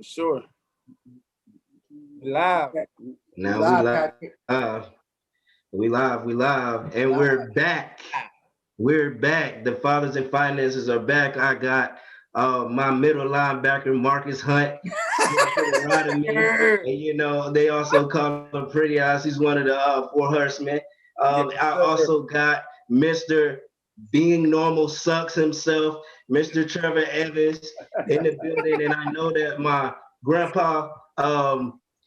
sure. Live. Now we live. We live. And we're back. We're back. The Fathers and Finances are back. I got my middle linebacker, Marcus Hunt. And you know, they also call him Pretty Eyes. He's one of the four horsemen. I also got Mr. Being Normal Sucks himself, Mr. Trevor Evans in the building. And I know that my grandpa,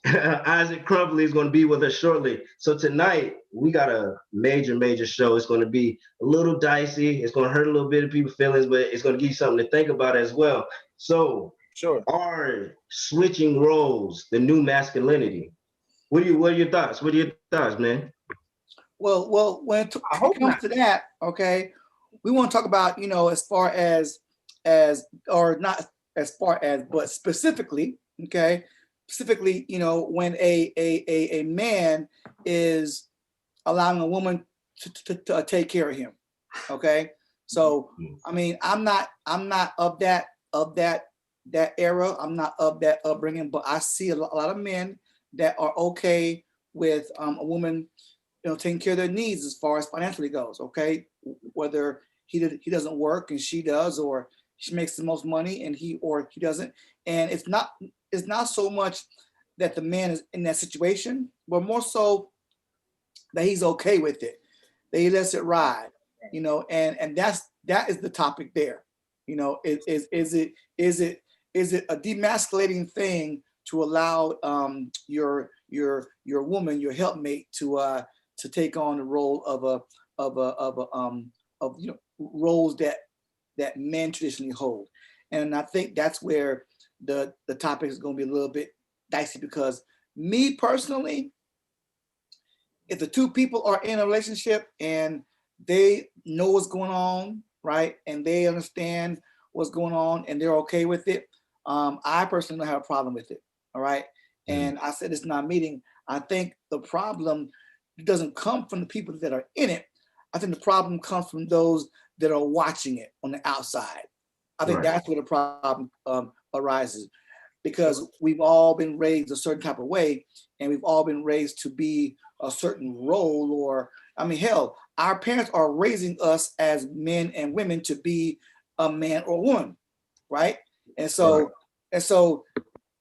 Isaac Crumbley, is going to be with us shortly. So tonight we got a major show. It's going to be a little dicey. It's going to hurt a little bit of people's feelings, but it's going to give you something to think about as well. So, are switching roles the new masculinity? What are your thoughts? What are your thoughts, man? Well, when it comes to that, okay, we want to talk about, as far as or not as far as, but specifically, okay. Specifically, when a man is allowing a woman to take care of him, okay. So I mean, I'm not of that era. I'm not of that upbringing, but I see a lot of men that are okay with a woman, taking care of their needs as far as financially goes, okay. Whether he doesn't work and she does, or she makes the most money and he doesn't, and it's not so much that the man is in that situation, but more so that he's okay with it, that he lets it ride, and that is the topic there. Is it a demasculating thing to allow your woman, your helpmate, to take on the role of roles that men traditionally hold? And I think that's where the topic is going to be a little bit dicey, because me personally, if the two people are in a relationship and they know what's going on, right, and they understand what's going on and they're okay with it, I personally don't have a problem with it. All right. And I said it's not meeting. I think the problem doesn't come from the people that are in it. I think the problem comes from those that are watching it on the outside. I think that's where the problem arises, because we've all been raised a certain type of way, and we've all been raised to be a certain role, or, I mean, hell, our parents are raising us as men and women to be a man or woman, right? And so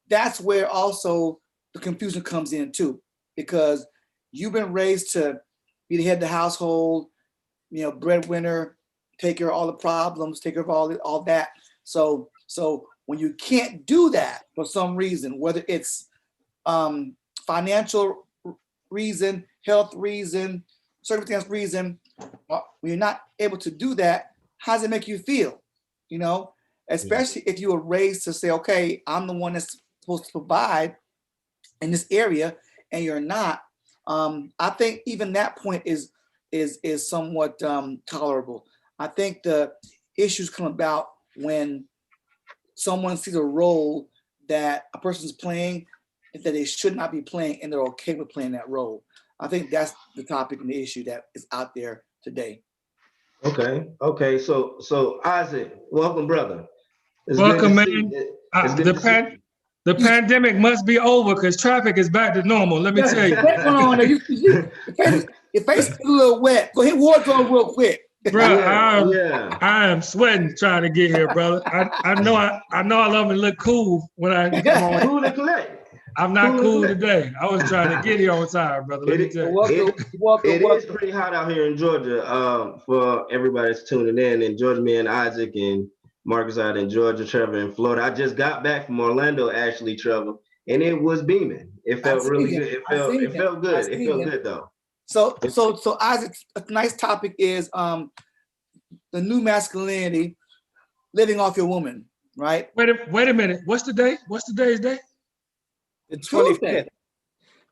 that's where also the confusion comes in too, because you've been raised to be the head of the household, breadwinner, take care of all the problems, take care of all that. So when you can't do that for some reason, whether it's financial reason, health reason, circumstance reason, when you're not able to do that, how does it make you feel? Especially if you were raised to say, okay, I'm the one that's supposed to provide in this area, and you're not. I think even that point is somewhat tolerable. I think the issues come about when someone sees a role that a person's playing that they should not be playing, and they're okay with playing that role. I think that's the topic and the issue that is out there today. Okay. So Isaac, welcome, brother. It's welcome, man. The pandemic must be over because traffic is back to normal. Let me tell you. What's going on there? Your face is a little wet. Go hit wardrobe real quick. Bro, I am sweating trying to get here, brother. I know I love and look cool when I come on. Cool to collect. I'm not cool today. I was trying to get here on time, brother. Let me tell you. It is pretty hot out here in Georgia. For everybody that's tuning in Georgia, me and Isaac and Marcus out in Georgia, Trevor in Florida. I just got back from Orlando, actually, Trevor, and it was beaming. It felt really good. It felt good. It felt good though. So Isaac, a nice topic is the new masculinity, living off your woman, right? Wait a minute. What's the day? What's today's day? The 25th.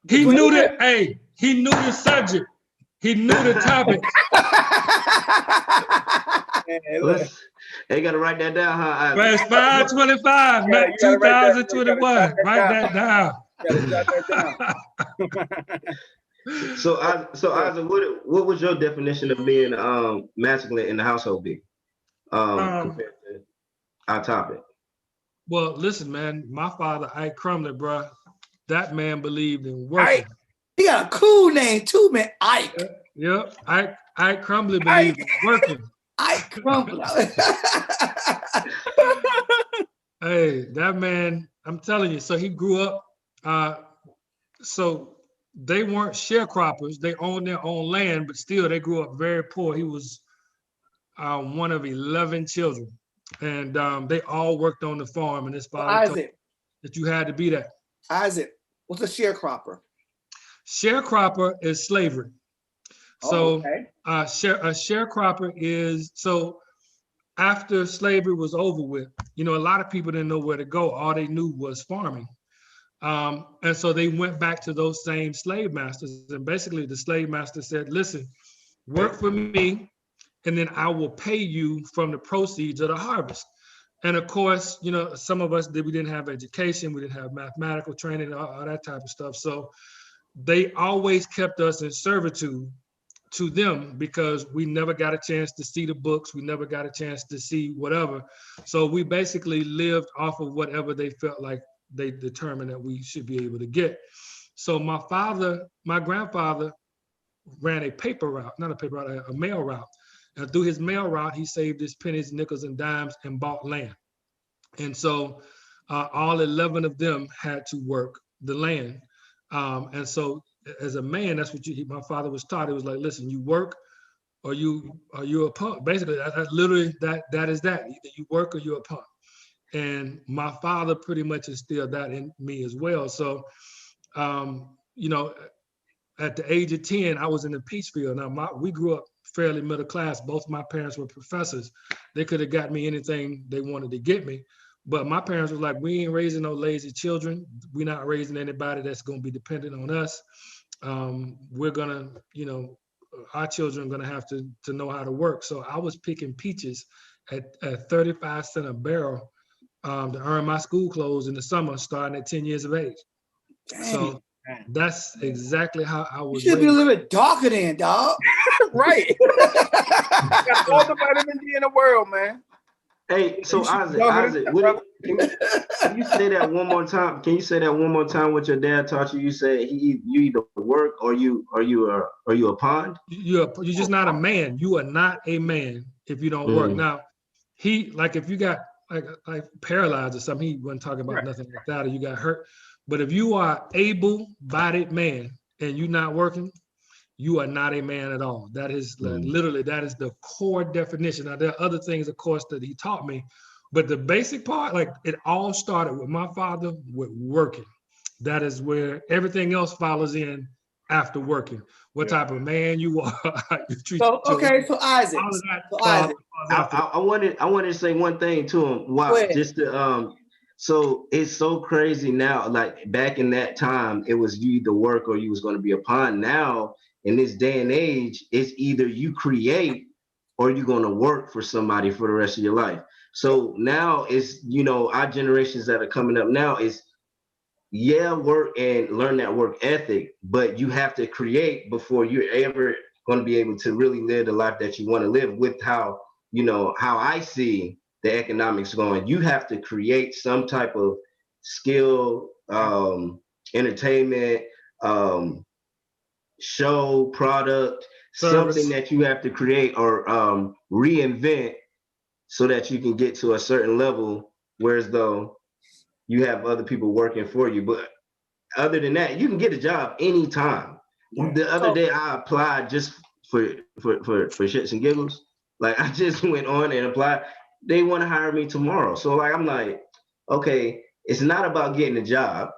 He knew that. Hey, he knew the subject. He knew the topic. They gotta write that down, huh? Well, it's 5/25, not 2021. Write that down. So Isaac, what was your definition of being masculine in the household be? Compared to our topic. Well, listen, man, my father, Ike Crumley, bro, that man believed in working. He got a cool name too, man. Ike. Yep. Ike Crumley believed in working. Ike Crumley. Hey, that man, I'm telling you, so he grew up, so they weren't sharecroppers. They owned their own land, but still they grew up very poor. He was one of 11 children, and they all worked on the farm, and his father told that you had to be that. Isaac, what's a sharecropper? Sharecropper is slavery. So a sharecropper is, so after slavery was over with, a lot of people didn't know where to go. All they knew was farming. And so they went back to those same slave masters. And basically the slave master said, listen, work for me, and then I will pay you from the proceeds of the harvest. And of course, some of us, we didn't have education, we didn't have mathematical training, all that type of stuff. So they always kept us in servitude to them because we never got a chance to see the books. We never got a chance to see whatever. So we basically lived off of whatever they felt like they determined that we should be able to get. So my grandfather ran a mail route. And through his mail route, he saved his pennies, nickels, and dimes and bought land. And so all 11 of them had to work the land. And so as a man, that's what my father was taught. It was like, listen, you work or you're a punk. Basically, that's literally that is that. Either you work or you're a punk. And my father pretty much instilled that in me as well. So, at the age of 10, I was in the Peachfield. Now, we grew up fairly middle class. Both my parents were professors. They could have got me anything they wanted to get me. But my parents were like, we ain't raising no lazy children. We're not raising anybody that's going to be dependent on us. We're going to, our children are going to have to know how to work. So I was picking peaches at 35 cents a barrel to earn my school clothes in the summer, starting at 10 years of age. Dang. So that's exactly how I was. You should be a little bit darker then, dog. Right. Got all the vitamin D in the world, man. Hey, so Isaac, can you say that one more time? Can you say that one more time? What your dad taught you? You said you either work or you a pond. You're just not a man. You are not a man if you don't work. Now, if you got like paralyzed or something, he wasn't talking about nothing like that, or you got hurt. But if you are able-bodied man and you're not working, you are not a man at all. That is literally, that is the core definition. Now, there are other things, of course, that he taught me, but the basic part, like it all started with my father with working. That is where everything else follows in after working. What type of man you are. You treat so Isaac. I wanted to say one thing to him. Wow, just to so it's so crazy now. Like back in that time, it was you either work or you was going to be a pawn. Now, in this day and age, it's either you create or you're going to work for somebody for the rest of your life. So now it's, our generations that are coming up now is, work and learn that work ethic, but you have to create before you're ever going to be able to really live the life that you want to live with how I see the economics going. You have to create some type of skill, entertainment, show, product, service. Something that you have to create or reinvent so that you can get to a certain level, whereas though you have other people working for you. But other than that, you can get a job anytime. The other day I applied just for shits and giggles. Like I just went on and applied. They want to hire me tomorrow. So I'm like, okay, it's not about getting a job.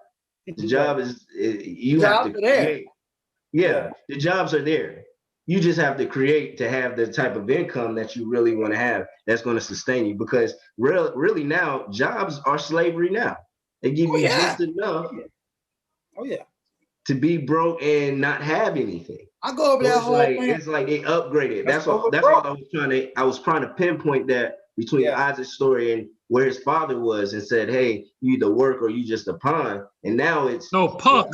The job is you have to create. Yeah, the jobs are there. You just have to create to have the type of income that you really want to have that's going to sustain you. Because really now, jobs are slavery now. They give you just enough to be broke and not have anything. I go over that whole thing. It's like they upgraded. That's all I was trying to pinpoint that between Isaac's story and where his father was and said, hey, you either work or you just a pawn. And now it's punk.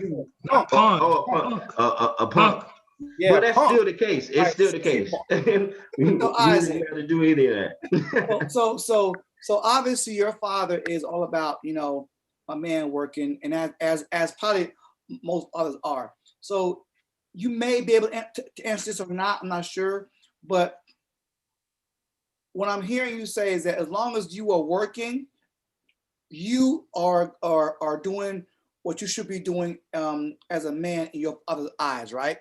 A punk. Yeah, but that's still the case. It's still the case. You really have to do any of that. So So obviously your father is all about, a man working, and as probably most others are. So you may be able to answer this or not, I'm not sure. But what I'm hearing you say is that as long as you are working, you are doing what you should be doing as a man in your other eyes, right?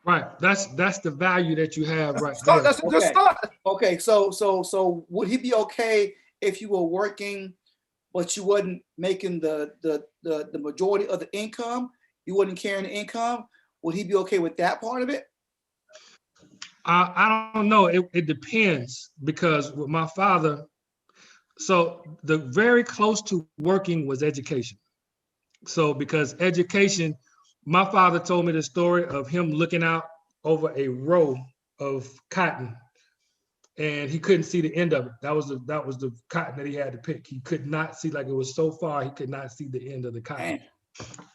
Right. That's the value that you have right Start, there. that's a good start. Okay. So would he be okay if you were working, but you wasn't making the majority of the income? You wasn't carrying the income. Would he be okay with that part of it? I don't know. It depends, because with my father, so the very close to working was education. So because education, my father told me the story of him looking out over a row of cotton, and he couldn't see the end of it. That was the cotton that he had to pick. He could not see, like, it was so far, he could not see the end of the cotton.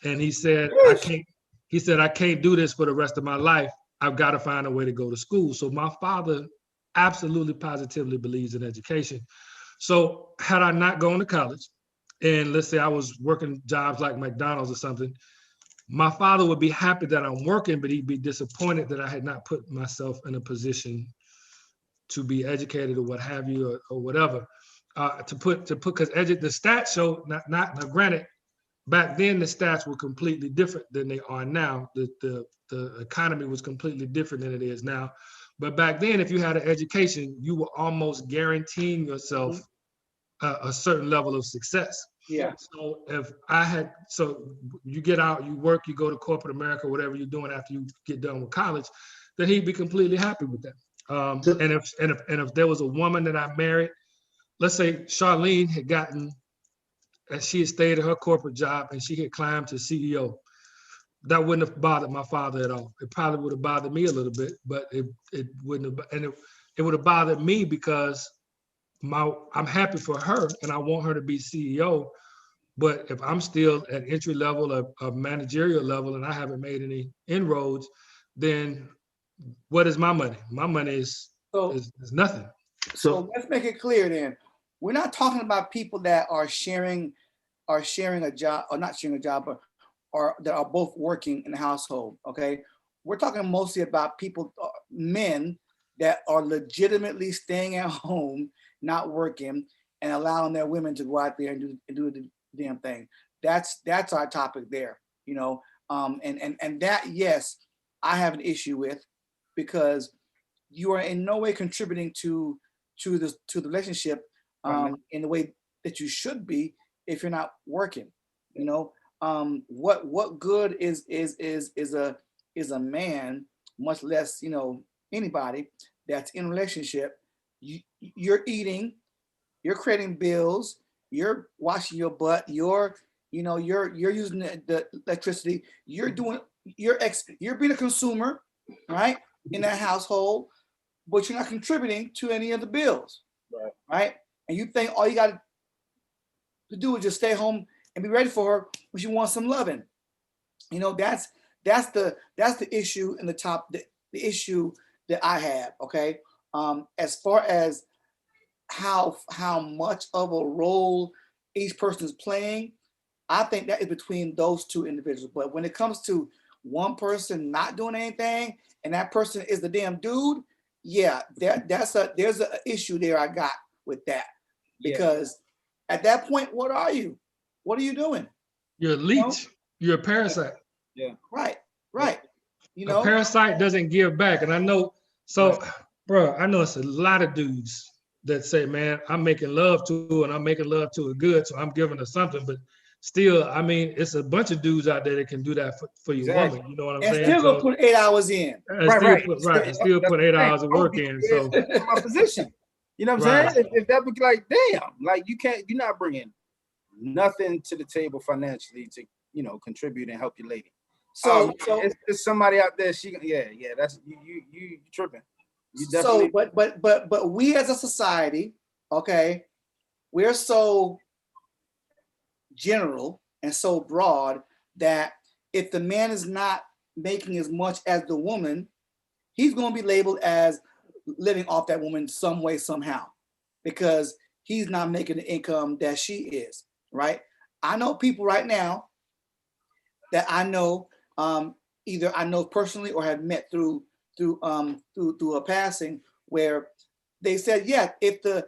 And he said, I can't do this for the rest of my life. I've got to find a way to go to school. So my father absolutely positively believes in education. So had I not gone to college, and let's say I was working jobs like McDonald's or something, my father would be happy that I'm working, but he'd be disappointed that I had not put myself in a position to be educated or what have you, or whatever. Because the stats show, not now, granted, back then the stats were completely different than they are now. The economy was completely different than it is now. But back then, if you had an education, you were almost guaranteeing yourself a certain level of success. Yeah. So you get out, you work, you go to corporate America, whatever you're doing after you get done with college, then he'd be completely happy with that. And if there was a woman that I married, let's say Charlene had gotten, and she had stayed at her corporate job and she had climbed to CEO, that wouldn't have bothered my father at all. It probably would have bothered me a little bit, but it wouldn't have, and it would have bothered me because I'm happy for her and I want her to be CEO. But if I'm still at entry level or managerial level and I haven't made any inroads, then what is my money? My money is nothing. So let's make it clear then. We're not talking about people that are sharing a job, or not sharing a job, but or that are both working in the household. Okay, we're talking mostly about people, men that are legitimately staying at home, not working, and allowing their women to go out there and do the damn thing. That's our topic there. And that, yes, I have an issue with, because you are in no way contributing to the relationship in the way that you should be if you're not working. What good is a man, much less anybody that's in a relationship? You're eating, you're creating bills, you're washing your butt, you're using the electricity, you're being a consumer, right, in that household, but you're not contributing to any of the bills, right? And you think all you got to do is just stay home and be ready for her when she wants some loving. That's the issue and the issue that I have. Okay, as far as how much of a role each person is playing, I think that is between those two individuals. But when it comes to one person not doing anything and that person is the damn dude, yeah, there's an issue there I got with that. Because at that point, what are you? What are you doing? You're a leech. You're a parasite. Yeah. Right. A parasite doesn't give back. And I know, bro, I know it's a lot of dudes that say, man, I'm making love to her and I'm making love to her good, so I'm giving her something. But still, I mean, it's a bunch of dudes out there that can do that for your woman. You know what I'm saying? And still put 8 hours in. And still put 8 hours of work in. So my position. You know what I'm saying? If that would be like, damn, like you're not bringing nothing to the table financially to, contribute and help your lady. So it's somebody out there. That's you tripping. You definitely. So, but we as a society, okay, we're so general and so broad that if the man is not making as much as the woman, he's going to be labeled as living off that woman some way, somehow, because he's not making the income that she is, right? I know people right now that I know, either I know personally or have met through a passing, where they said, yeah, if the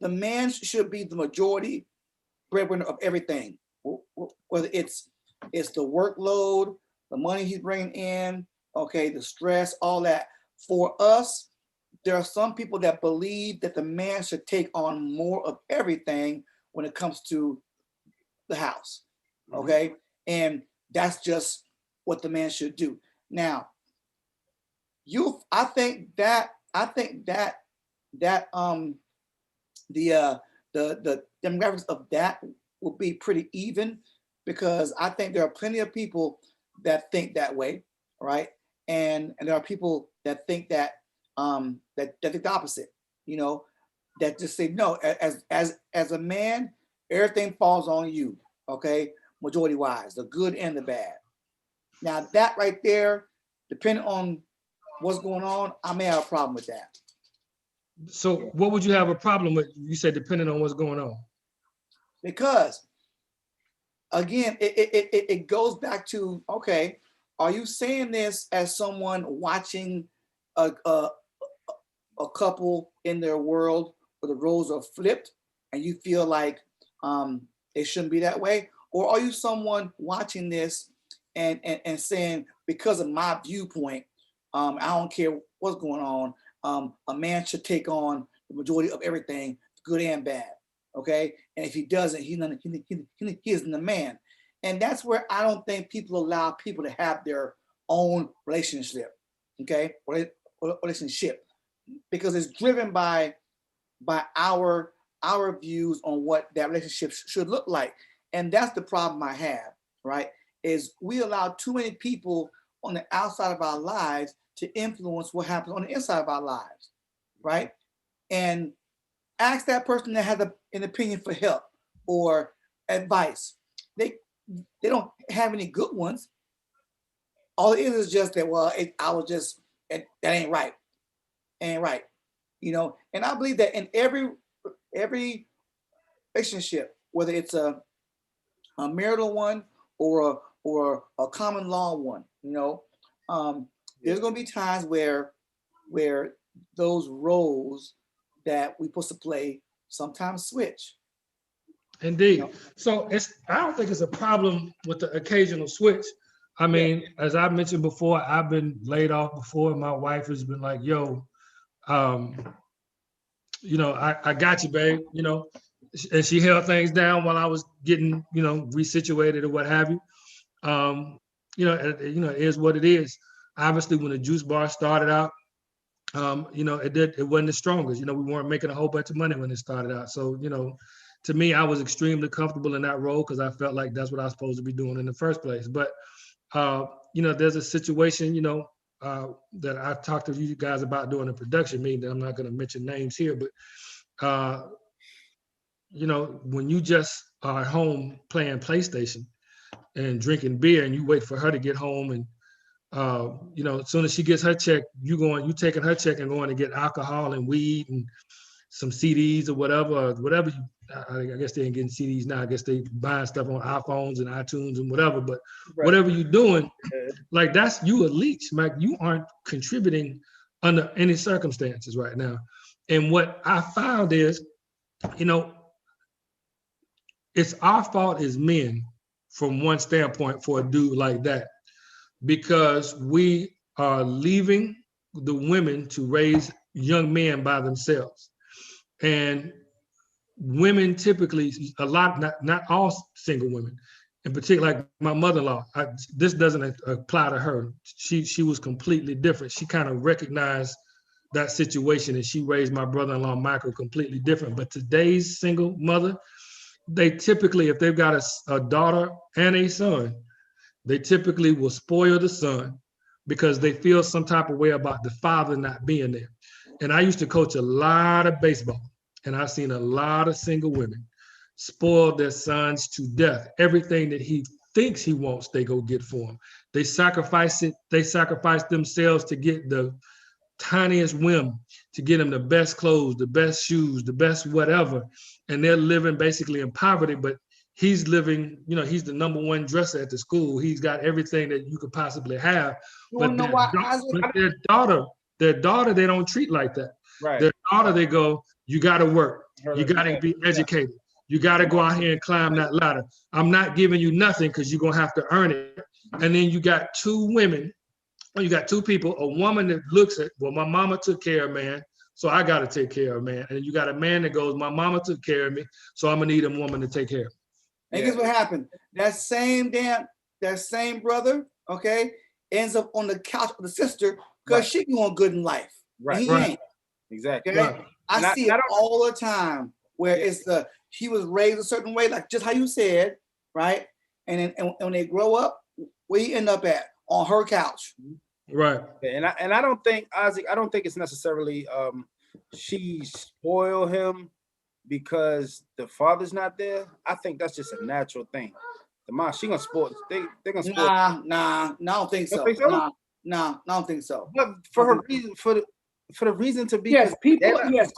man should be the majority breadwinner of everything, whether it's the workload, the money he's bringing in, okay, the stress, all that. For us, there are some people that believe that the man should take on more of everything when it comes to the house, okay? And that's just what the man should do. Now, I think that the demographics of that will be pretty even, because I think there are plenty of people that think that way, right? And there are people that think that that think the opposite, that just say no. As a man, everything falls on you, okay? Majority wise, the good and the bad. Now that right there, depending on what's going on, I may have a problem with that. So what would you have a problem with? You said depending on what's going on. Because again, it goes back to, okay, are you saying this as someone watching a couple in their world where the roles are flipped and you feel like it shouldn't be that way? Or are you someone watching this and saying, because of my viewpoint, I don't care what's going on, a man should take on the majority of everything, good and bad, okay? And if he doesn't, he isn't a man. And that's where I don't think people allow people to have their own relationship, okay? Relationship, because it's driven by our views on what that relationship should look like. And that's the problem I have, right? Is we allow too many people on the outside of our lives to influence what happens on the inside of our lives, right? And ask that person that has an opinion for help or advice. They don't have any good ones. All it is just that, well, that ain't right. Ain't right. And I believe that in every relationship, whether it's a marital one or a common law one, there's going to be times where those roles that we're supposed to play sometimes switch. Indeed. So I don't think it's a problem with the occasional switch. I mean, as I mentioned before, I've been laid off before. My wife has been like, yo, I got you, babe, and she held things down while I was getting, resituated or what have you. It is what it is. Obviously, when the juice bar started out, it wasn't the strongest. We weren't making a whole bunch of money when it started out. So, to me, I was extremely comfortable in that role because I felt like that's what I was supposed to be doing in the first place. But, there's a situation, that I talked to you guys about during the production meeting. I'm not going to mention names here, but, when you just are at home playing PlayStation and drinking beer and you wait for her to get home and, as soon as she gets her check, you taking her check and going to get alcohol and weed and some CDs or whatever. I guess they ain't getting CDs now. I guess they buying stuff on iPhones and iTunes and whatever. But whatever you're doing, like that's you a leech. Like you aren't contributing under any circumstances right now. And what I found is, it's our fault as men, from one standpoint, for a dude like that, because we are leaving the women to raise young men by themselves. And women typically, a lot, not all single women, in particular, like my mother-in-law, this doesn't apply to her. She was completely different. She kind of recognized that situation and she raised my brother-in-law, Michael, completely different. But today's single mother, they typically, if they've got a daughter and a son, they typically will spoil the son because they feel some type of way about the father not being there. And I used to coach a lot of baseball, and I've seen a lot of single women spoil their sons to death. Everything that he thinks he wants, they go get for him. They sacrifice it. They sacrifice themselves to get the tiniest whim to get them the best clothes, the best shoes, the best whatever. And they're living basically in poverty, but he's living, you know, he's the #1 dresser at the school. He's got everything that you could possibly have. But their daughter, they don't treat like that. Right. Their daughter, they go, you got to work. You got to be educated. You got to go out here and climb that ladder. I'm not giving you nothing because you're going to have to earn it. And then you got two women, or you got two people, a woman that looks at, well, my mama took care of man, so I got to take care of man. And you got a man that goes, my mama took care of me, so I'm going to need a woman to take care of me. And guess what happened? That same brother, okay, ends up on the couch with the sister because she doing good in life. Right. He ain't. Exactly. Okay? Right. I see it all the time where it's he was raised a certain way, like just how you said, right? And then when they grow up, where he end up at? On her couch. Right. And I don't think, Isaac, I don't think it's necessarily she spoiled him because the father's not there. I think that's just a natural thing. The mom, she gonna spoil. They're gonna spoil. Nah. I don't think so. Nah, I don't think so. But for her reason, for the reason to be. Yes, people. Yes,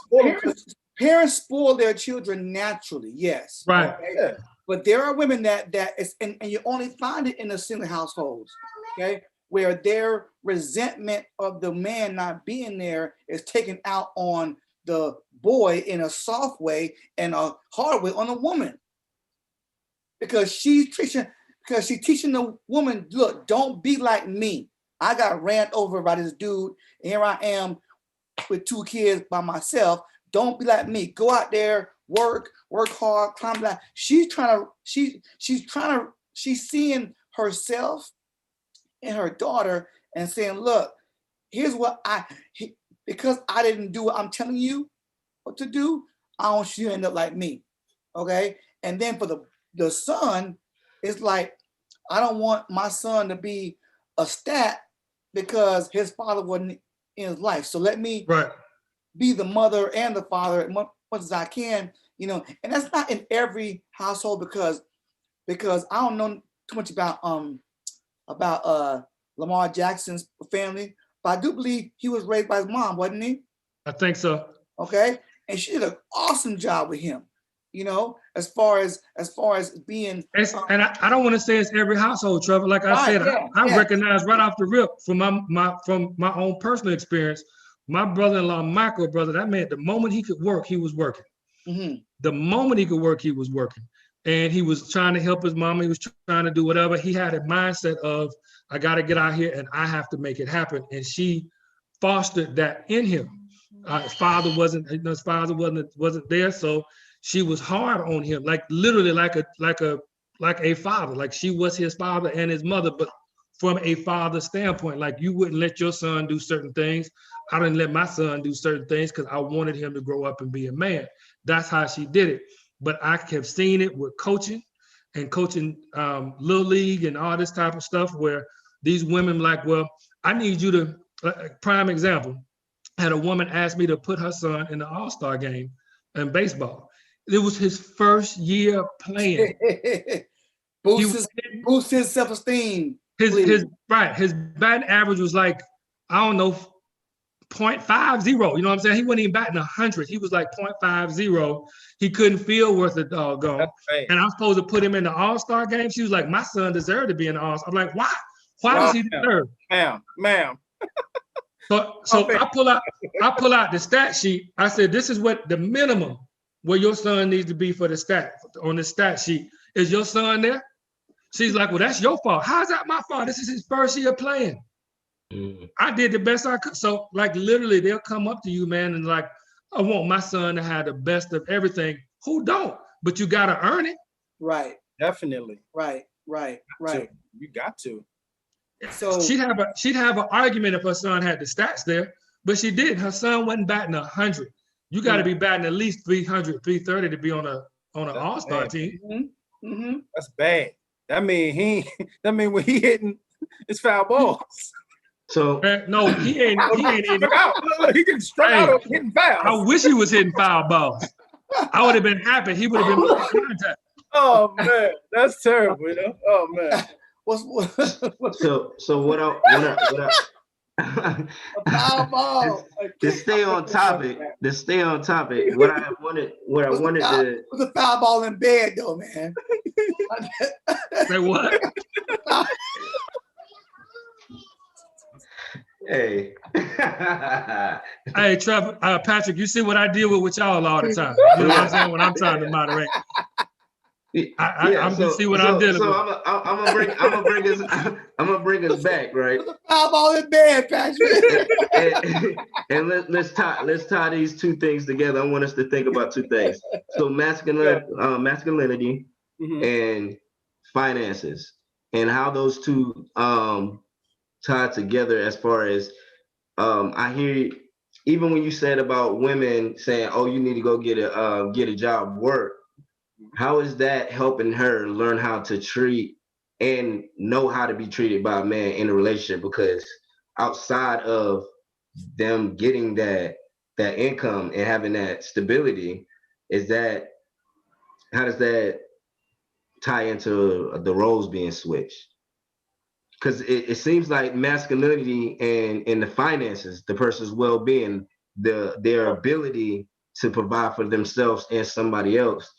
parents spoil their children naturally. Yes. Right. Okay? Yeah. But there are women that is, and you only find it in the single households. Okay. Where their resentment of the man not being there is taken out on the boy in a soft way and a hard way on a woman. Because she's teaching the woman, look, don't be like me. I got ran over by this dude. And here I am with 2 kids by myself. Don't be like me. Go out there, work hard, climb that. She's seeing herself and her daughter and saying, look, here's what because I didn't do what I'm telling you what to do, I don't want you to end up like me. Okay. And then for the son, it's like, I don't want my son to be a stat because his father wasn't in his life. So let me be the mother and the father as much as I can, you know. And that's not in every household because I don't know too much about Lamar Jackson's family, but I do believe he was raised by his mom, wasn't he? I think so. Okay. And she did an awesome job with him, you know, as far as being. And I don't want to say it's every household, Trevor. Like I said, I recognize right off the rip from my own personal experience, my brother-in-law, Michael, brother, that man, the moment he could work, he was working. Mm-hmm. The moment he could work, he was working. And he was trying to help his mama. He was trying to do whatever. He had a mindset of, I got to get out here and I have to make it happen. And she fostered that in him. His father wasn't there. So she was hard on him, like literally like a father. Like she was his father and his mother, but from a father standpoint, like you wouldn't let your son do certain things. I didn't let my son do certain things because I wanted him to grow up and be a man. That's how she did it. But I have seen it with coaching Little League and all this type of stuff where these women like, well, I need you to, prime example, had a woman ask me to put her son in the All-Star game in baseball. It was his first year playing. Boost his self-esteem. His batting average was like, I don't know, 0.50. You know what I'm saying? He wasn't even batting 100. He was like 0.50. He couldn't feel worth a doggone. And I'm supposed to put him in the All-Star game. She was like, my son deserved to be in the All-Star. I'm like, why? Why does he deserve? Ma'am. So I pull out the stat sheet. I said, this is what the minimum where your son needs to be for the stat on the stat sheet. Is your son there? She's like, well, that's your fault. How's that my fault? This is his first year playing. I did the best I could. So like literally they'll come up to you, man, and like, I want my son to have the best of everything. Who don't? But you got to earn it. Right. Definitely. Right. You got to. So she'd have an argument if her son had the stats there, but she did. Her son wasn't batting 100. You got to be batting at least 300, 330 to be on an All-Star team. Mm-hmm. That's bad. That mean when he hitting, it's foul balls. So no, he ain't he can strike out hitting fouls. I wish he was hitting foul balls. I would have been happy. He would have been making contact. Oh man, that's terrible, you know. Oh man. So what I Powerball. To stay on topic. What I wanted to. What's a Powerball in bed though, man? Say what? Hey. Hey, Trevor, Patrick, you see what I deal with y'all all the time. You know what I'm saying? When I'm trying to moderate. I'm just see what I'm dealing with. I'm gonna bring us back, right? Powerball in bed, Patrick. and let's tie these two things together. I want us to think about two things. So masculinity and finances, and how those two tie together. As far as I hear, even when you said about women saying, "Oh, you need to go get a job, work." How is that helping her learn how to treat and know how to be treated by a man in a relationship? Because outside of them getting that income and having that stability, how does that tie into the roles being switched? Because it seems like masculinity and the finances, the person's well-being, their ability to provide for themselves and somebody else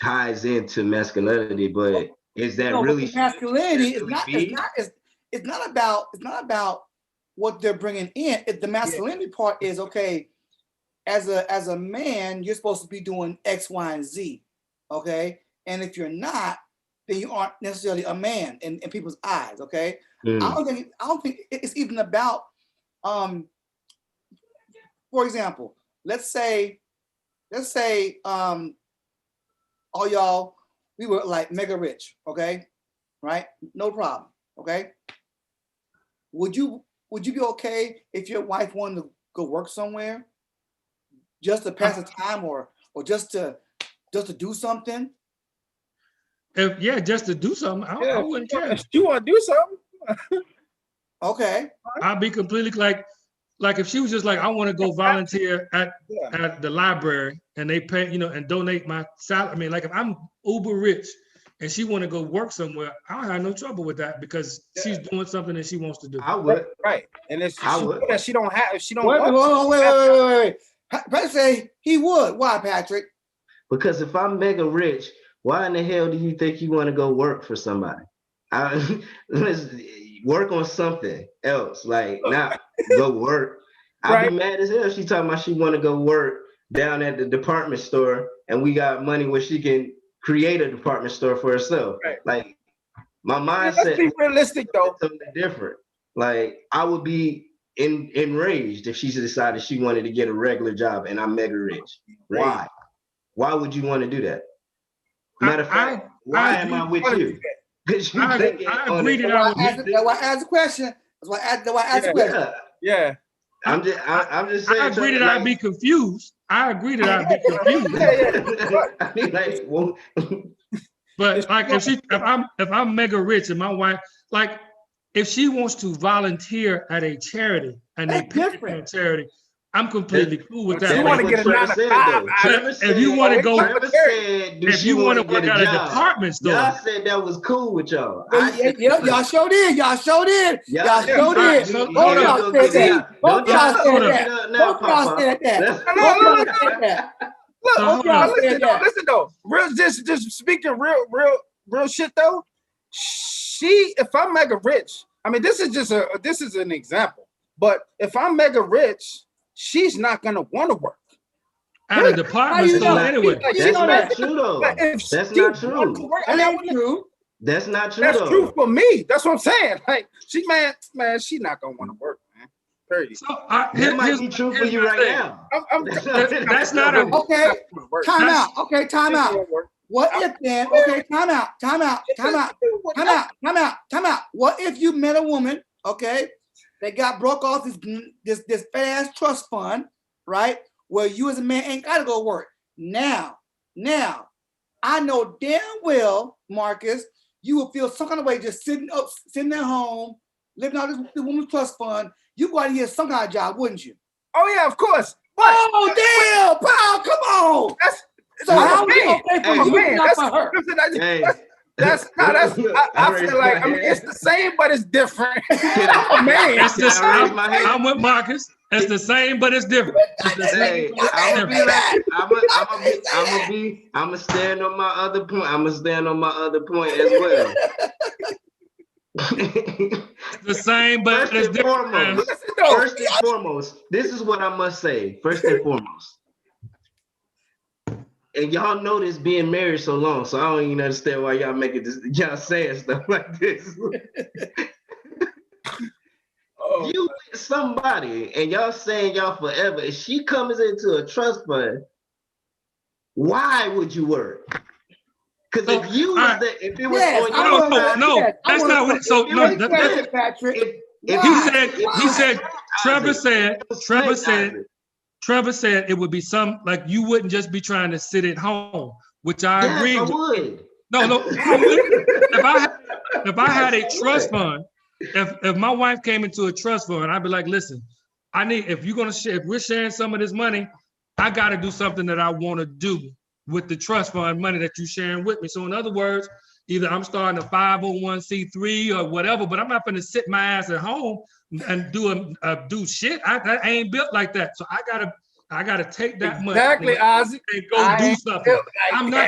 ties into masculinity. But is that really masculinity? It's not about what they're bringing in. The masculinity part is okay. As a man, you're supposed to be doing X, Y, and Z. Okay, and if you're not, then you aren't necessarily a man in people's eyes. Okay, I don't think it's even about. For example, let's say, all y'all, we were like mega rich. Okay, right? No problem. Okay, would you be okay if your wife wanted to go work somewhere just to pass the time or just to do something? Just to do something, I wouldn't care. If you want to do something, okay. I'd be completely like if she was just like, I want to go volunteer at the library and they pay, and donate my salary. I mean, like if I'm uber rich and she want to go work somewhere, I don't have no trouble with that because she's doing something that she wants to do. I would. Right. And if she don't wait. Patrick say he would. Why, Patrick? Because if I'm mega rich, why in the hell do you think you want to go work for somebody? Let's work on something else, like not go work. I'd be mad as hell if she talking about she want to go work down at the department store and we got money where she can create a department store for herself. Right. Like my mindset. Let's be realistic though. Something different. Like I would be enraged if she decided she wanted to get a regular job and I'm mega rich. Why? Why would you want to do that? Matter of fact, why am I with you? Because you thinking on it. That's why I asked the question. That's why I asked the question. Yeah. I'm just saying. I agree that I'd be confused. I agree that I'd be confused. I mean, like, well, but like if I'm mega rich and my wife, like if she wants to volunteer at a charity and they pay for a charity, I'm completely cool with that. You want to get a 9 to 5. If you want to go, if you want to work at a department store, y'all said that was cool with y'all. Y'all showed in. Y'all showed in. Y'all showed in. Both y'all said that. Both y'all said that. Look, listen though. Just speaking real shit though. If I'm mega rich, I mean this is an example. But if I'm mega rich, she's not gonna want to work at a department store anyway. That's not true though. That's not true. That's not true. That's true for me. That's what I'm saying. Like she, man, she's not gonna want to work, man. Period. So it might be true for you right now. That's not a okay. Time out. Okay, time out. What if then? Okay, time out. What if you met a woman? Okay. They got broke off this fat ass trust fund, right? Where you as a man ain't gotta go work. Now, I know damn well, Marcus, you will feel some kind of way just sitting at home, living out this woman's trust fund. You go out and get some kind of job, wouldn't you? Oh yeah, of course. But, oh damn, pal, come on. So how would you okay for you, not for her? I feel like, I mean, it's the same, but it's different. It's the same. I'm with Marcus. It's the same, but it's different. It's the same. I'm gonna stand on my other point. I'm gonna stand on my other point as well. It's the same, but it's different. First and foremost, this is what I must say. First and foremost. And y'all know this being married so long, so I don't even understand why y'all making this, y'all saying stuff like this. You with somebody and y'all saying y'all forever, if she comes into a trust fund, why would you worry? Because if you was there, if it was on your side, no, that's not what. So no, Patrick. Trevor said it would be some, like you wouldn't just be trying to sit at home, which I agree with. Would. No. If I had a trust fund, if my wife came into a trust fund, I'd be like, listen, I need, if you're gonna share, if we're sharing some of this money, I gotta do something that I want to do with the trust fund money that you're sharing with me. So in other words, either I'm starting a 501c3 or whatever, but I'm not gonna sit my ass at home and do shit. I ain't built like that. So I gotta take that money Isaac, and go do something. I'm gonna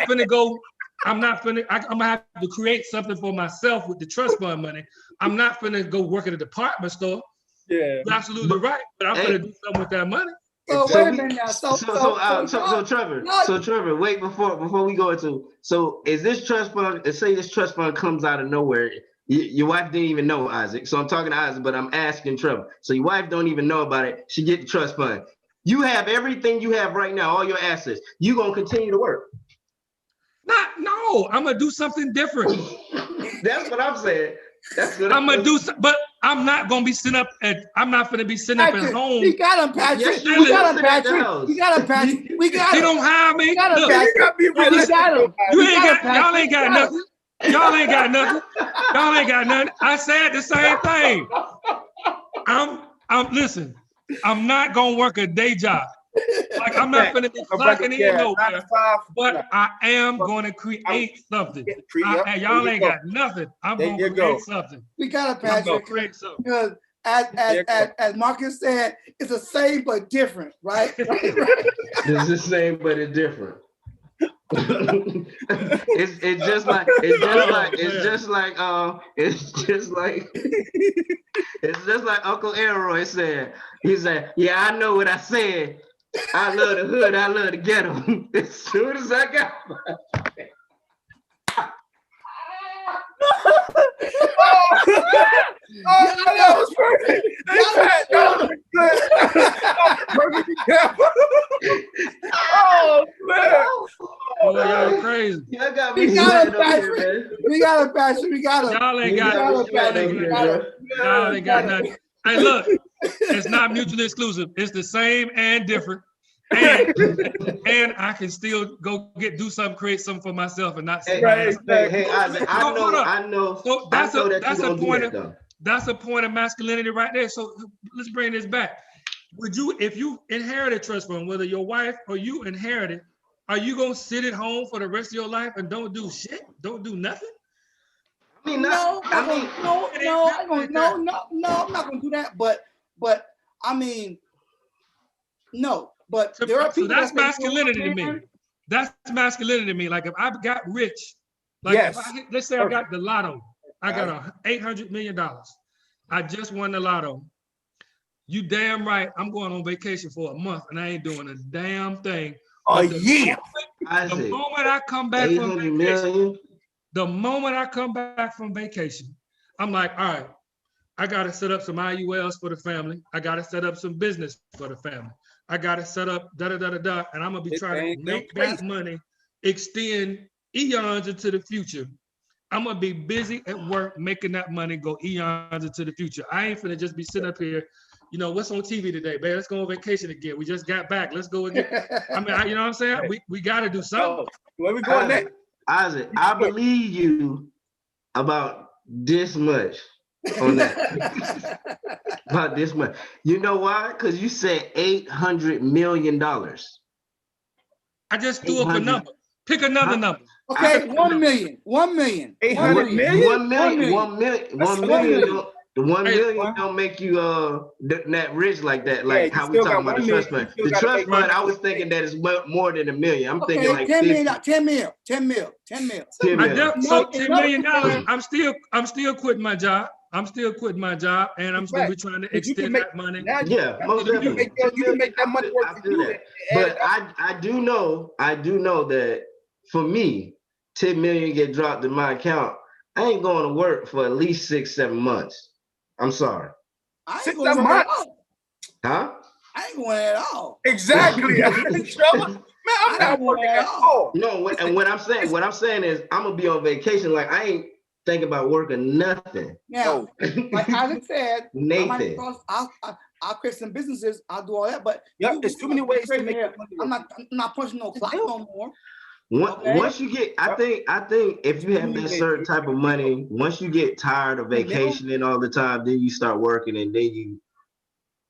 have to create something for myself with the trust fund money. I'm not gonna go work at a department store. Yeah, you're absolutely right. But I'm gonna do something with that money. So wait a minute now. So Trevor, wait before we go into. So is this trust fund? Let's say this trust fund comes out of nowhere. Your wife didn't even know, Isaac. So I'm talking to Isaac, but I'm asking Trevor. So your wife don't even know about it. She get the trust fund. You have everything you have right now, all your assets. You gonna continue to work? No, I'm gonna do something different. That's what I'm saying. I'm gonna do, but I'm not gonna be sitting up at. I'm not gonna be sitting up at home. We got him, Patrick. We got him, Patrick. We got him, Patrick. We got him. He don't hire me. We got him, Patrick. We got him. Y'all ain't got nothing. Y'all ain't got nothing. Y'all ain't got nothing. I said the same thing. Listen, I'm not gonna work a day job. Like I'm not gonna be clocking in nowhere, but I am gonna create something. Y'all ain't got nothing. I'm gonna create something. We got it, Patrick. Because as Marcus said, it's the same but different, right? It's the same but it's different. it's just like Uncle Elroy said. He said, "Yeah, I know what I said. I love the hood. I love the ghetto." As soon as I got that was perfect. Oh man! Oh, y'all crazy. Y'all got me sweating up here, man. We got it, Patrick. We got it. Y'all ain't got nothing. Hey, look, it's not mutually exclusive. It's the same and different. And I can still go do something, create something for myself, and not. Hey, I know. So that's a point of that's a point of masculinity right there. So let's bring this back. Would you, if you inherit a trust fund, whether your wife or you inherit it, are you gonna sit at home for the rest of your life and don't do shit? Don't do nothing? I mean, no, I'm not gonna do that. But I mean, no. But there are people. So that's masculinity to me. That's masculinity to me. Like if I got rich, like let's say I got the lotto, I got $800 million. I just won the lotto. You damn right, I'm going on vacation for a month and I ain't doing a damn thing. The moment I come back from vacation, I'm like, all right, I got to set up some IULs for the family. I got to set up some business for the family. I got to set up and I'm going to be trying to make that money extend eons into the future. I'm going to be busy at work making that money go eons into the future. I ain't finna just be sitting up here, you know, what's on TV today, babe? Let's go on vacation again. We just got back. Let's go again. I mean, you know what I'm saying? We got to do something. Where we going next? Isaac, I believe you about this much on that. About this much. You know why? Because you said $800 million. I just threw up a number. Pick another number. Okay, 1 million. 1 million. 800 million? 1 million. 1 million. 1 million. The 1 million Hey, don't make you that rich like that. Yeah, Like you how we still talking got about the 1 trust million. fund. You The still gotta trust make fund, I was thinking that is more than $1 million. I'm thinking Okay, like 10 50, million, 10 mil, 10 mil, 10 mil. 10 I million. so $10 million. Another- I'm still quitting my job. I'm still quitting my job, and I'm still Right. trying to But you can extend make that money. now. Yeah, most You can definitely. make that money work I for feel you. that. And add But it up. I do know that for me, 10 million get dropped in my account. I ain't going to work for at least 6-7 months. I'm sorry. I ain't 6 going to work at all. Huh? I ain't going at all. Exactly. Trevor, man, I'm not working at all. No, and what I'm saying is I'm gonna be on vacation. Like I ain't thinking about working nothing. Now, like Isaac said, Nathan. I'll create some businesses. I'll do all that. But Yep, there's too many ways to make it. money. I'm not punching no clock no more. Once you get, I think if you have that certain type of money, once you get tired of vacationing all the time, then you start working, and then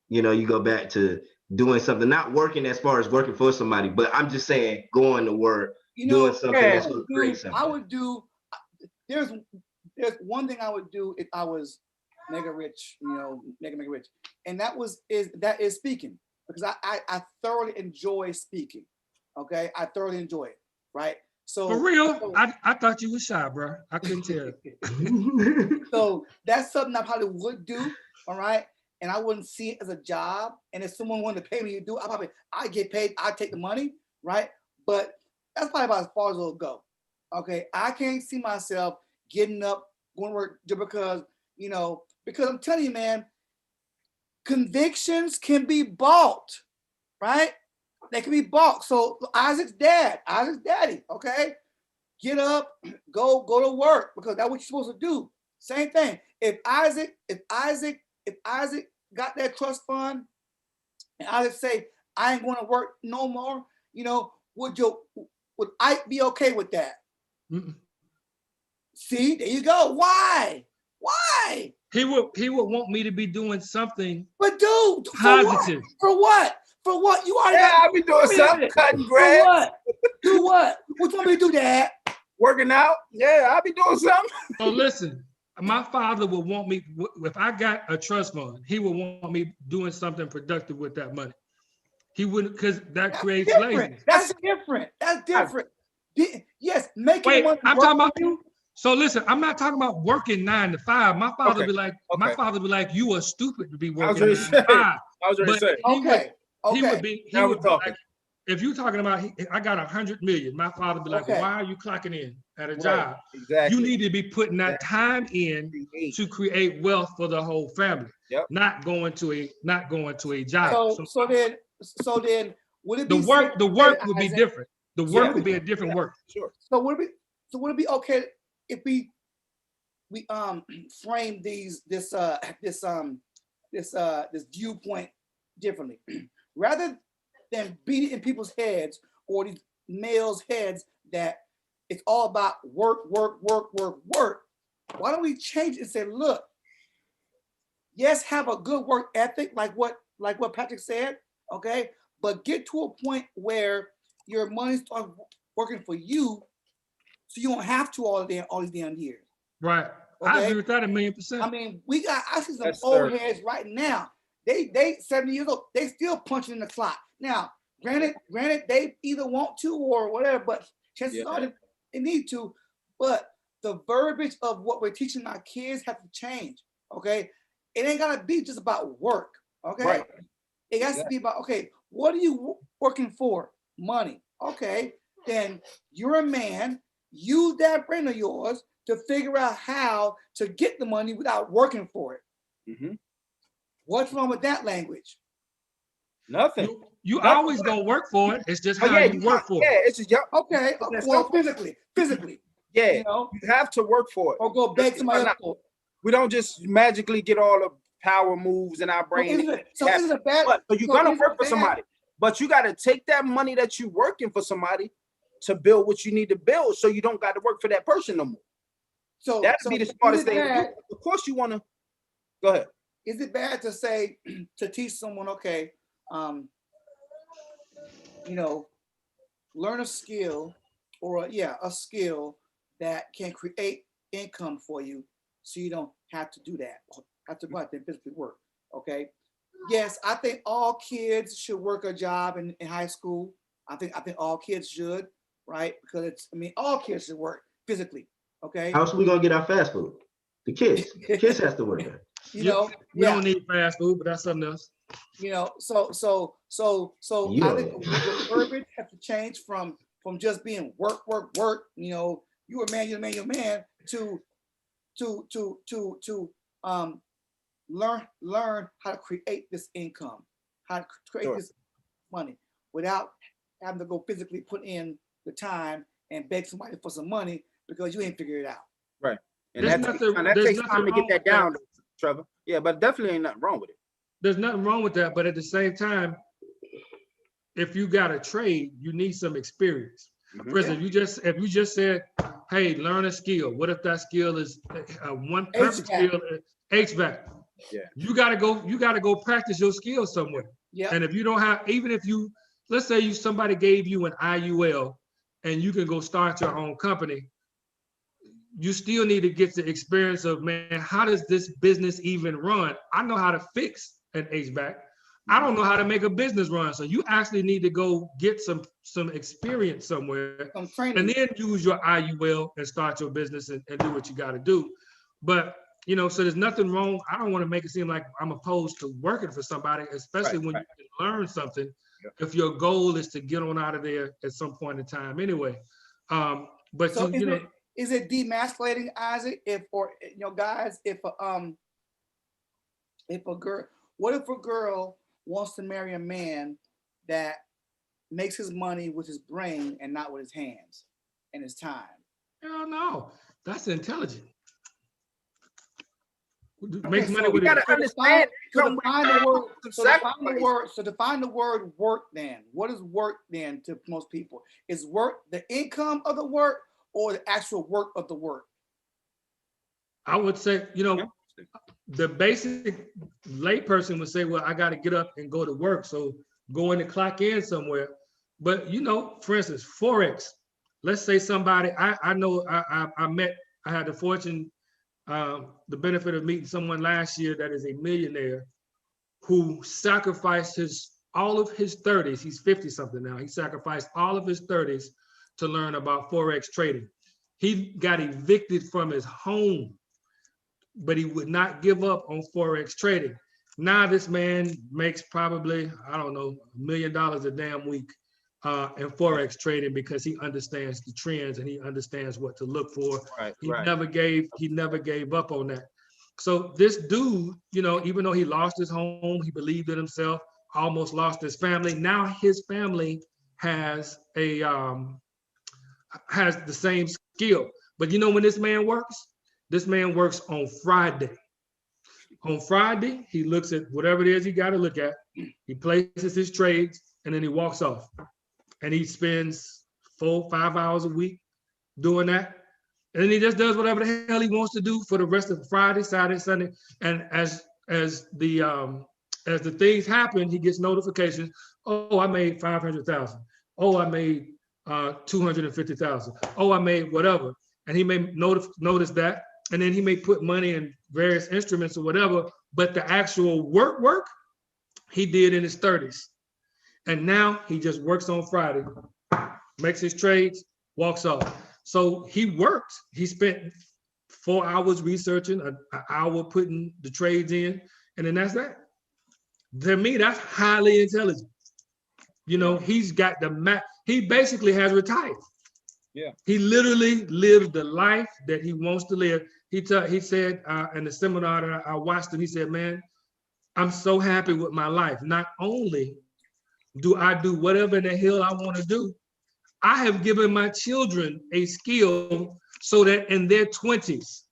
you go back to doing something, not working as far as working for somebody, but I'm just saying going to work, doing something that's going to create something. I would do. There's one thing I would do if I was mega rich, mega rich, and that is speaking, because I thoroughly enjoy speaking. Okay, I thoroughly enjoy it. Right. So for real, I thought you were shy, bro. I couldn't tell. So that's something I probably would do. All right. And I wouldn't see it as a job. And if someone wanted to pay me to do it, I get paid, I take the money, right? But that's probably about as far as it'll go. Okay. I can't see myself getting up, going to work just because I'm telling you, man, convictions can be bought, right? They can be bought. So Isaac's daddy, okay? Get up, go to work, because that's what you're supposed to do. Same thing. If Isaac got that trust fund, and Isaac say, I ain't going to work no more, would Ike be okay with that? Mm-mm. See, there you go. Why? He would want me to be doing something. But dude, positive. For what? You already I'll be doing something, cutting grass. For what? Do what? What you want me to do, Dad? Working out. Yeah, I'll be doing something. So listen, my father would want me, if I got a trust fund, he would want me doing something productive with that money. He wouldn't, because that creates laziness. That's different. Yes, making money. I'm talking about you. So listen, I'm not talking about working 9 to 5. My father be like, you are stupid to be working 9 to 5. I was going to say. He would be like, if you're talking about, I got 100 million, my father would be like, why are you clocking in at a job? Exactly. You need to be putting that time in to create wealth for the whole family, not going to a job. So then would it be the work would be different. The work would be a different work. Sure. So would it be okay if we frame this viewpoint differently, rather than beat it in people's heads or these males' heads that it's all about work. Why don't we change it and say, look, yes, have a good work ethic, like what Patrick said, okay, but get to a point where your money starts working for you, so you don't have to all these damn years. Right. Okay? I agree with that 1,000,000%. I mean, I see some old heads right now. They 70 years old. They still punching in the clock. Now, granted, they either want to or whatever, but chances are they need to. But the verbiage of what we're teaching our kids have to change. Okay, it ain't gotta be just about work. Okay, it has to be about, okay, what are you working for? Money. Okay, then you're a man. Use that brain of yours to figure out how to get the money without working for it. Mm-hmm. What's wrong with that language? Nothing. You always gonna work for it. It's just how you work for it. Yeah, it's just okay. Well, physically. Yeah, you have to work for it. Or go beg somebody else. We don't just magically get all the power moves in our brain. So is it bad? So you're gonna work for somebody, but you got to take that money that you're working for somebody to build what you need to build, so you don't got to work for that person no more. So that'd be the smartest thing to do. Of course, you want to. Go ahead. Is it bad to say, to teach someone, okay, learn a skill or a skill that can create income for you, so you don't have to do that, have to go out there and physically work. Okay. Yes, I think all kids should work a job in high school. I think all kids should, right? Because all kids should work physically. Okay. How else we gonna get our fast food? The kids. Kids has to work. We don't need fast food, but that's something else. So I think the verbiage have to change from just being work. You a man, you're a man, to learn how to create this income, how to create this money without having to go physically put in the time and beg somebody for some money because you ain't figured it out. Right. And that takes time to get that down, Trevor. Yeah, but definitely ain't nothing wrong with it. There's nothing wrong with that, but at the same time, if you got a trade, you need some experience. For instance, if you just said, hey, learn a skill. What if that skill is one perfect skill, HVAC? Yeah. You gotta go practice your skill somewhere. Yeah. And if you don't have, even if you, let's say somebody gave you an IUL and you can go start your own company, you still need to get the experience of, man, how does this business even run? I know how to fix an HVAC. I don't know how to make a business run. So you actually need to go get some experience somewhere, and then use your IUL and start your business and do what you got to do. But so there's nothing wrong. I don't want to make it seem like I'm opposed to working for somebody, especially when you can learn something. Yeah. If your goal is to get on out of there at some point in time, anyway. But so is it demasculating, Isaac? Guys, if a girl, what if a girl wants to marry a man that makes his money with his brain and not with his hands and his time? Hell no, that's intelligent. Makes money with it. Understand. To define the word work, then what is work then to most people? Is work the income of the work or the actual work of the work? I would say, the basic layperson would say, well, I got to get up and go to work. So go in and clock in somewhere. But, for instance, Forex, let's say somebody, I know I had the fortune, the benefit of meeting someone last year that is a millionaire who sacrificed all of his 30s. He's 50 something now. He sacrificed all of his 30s to learn about Forex trading. He got evicted from his home, but he would not give up on Forex trading. Now this man makes probably, I don't know, $1 million a damn week in Forex trading because he understands the trends and he understands what to look for. He never gave up on that. So this dude, even though he lost his home, he believed in himself, almost lost his family. Now his family has the same skill. But when this man works on Friday. On Friday, he looks at whatever it is he got to look at. He places his trades, and then he walks off. And he spends 4-5 hours a week doing that. And then he just does whatever the hell he wants to do for the rest of Friday, Saturday, Sunday. And as the things happen, he gets notifications. Oh, I made 500,000. Oh, I made 250,000. Oh, I made whatever. And he may notice that. And then he may put money in various instruments or whatever. But the actual work he did in his 30s. And now he just works on Friday, makes his trades, walks off. So he worked. He spent 4 hours researching, an hour putting the trades in, and then that's that. To me, that's highly intelligent. He's got the map. He basically has retired. Yeah. He literally lived the life that he wants to live. He said in the seminar that I watched him, he said, man, I'm so happy with my life. Not only do I do whatever in the hell I want to do, I have given my children a skill so that in their 20s,